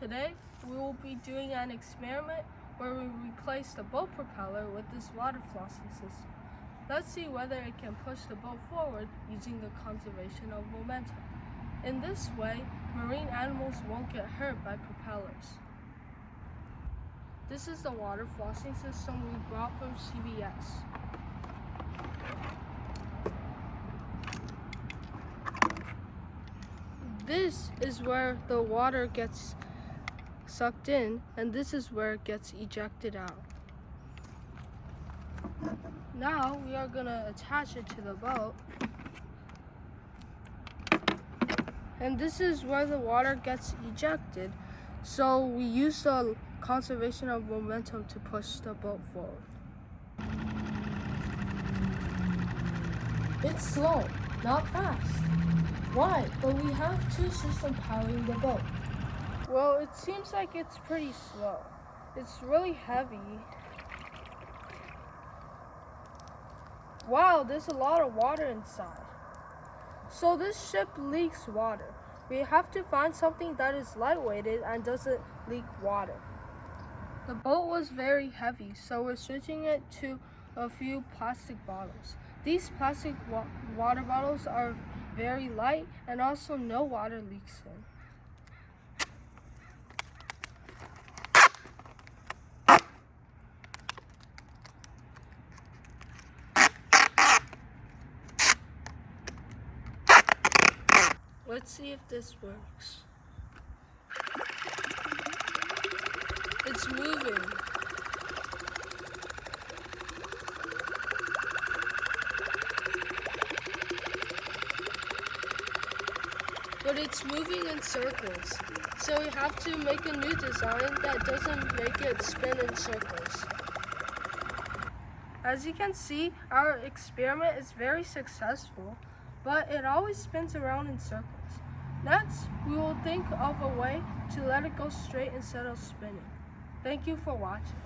Today, we will be doing an experiment where we replace the boat propeller with this water flossing system. Let's see whether it can push the boat forward using the conservation of momentum. In this way, marine animals won't get hurt by propellers. This is the water flossing system we brought from CBS. This is where the water gets sucked in, and this is where it gets ejected out. Now we are going to attach it to the boat. And this is where the water gets ejected. So we use the conservation of momentum to push the boat forward. It's slow, not fast. Why? But we have two systems powering the boat. Well, it seems like it's pretty slow. It's really heavy. Wow, there's a lot of water inside. So this ship leaks water. We have to find something that is lightweighted and doesn't leak water. The boat was very heavy, so we're switching it to a few plastic bottles. These plastic water bottles are very light and also no water leaks in. Let's see if this works. It's moving. But it's moving in circles. So we have to make a new design that doesn't make it spin in circles. As you can see, our experiment is very successful, but it always spins around in circles. Next, we will think of a way to let it go straight instead of spinning. Thank you for watching.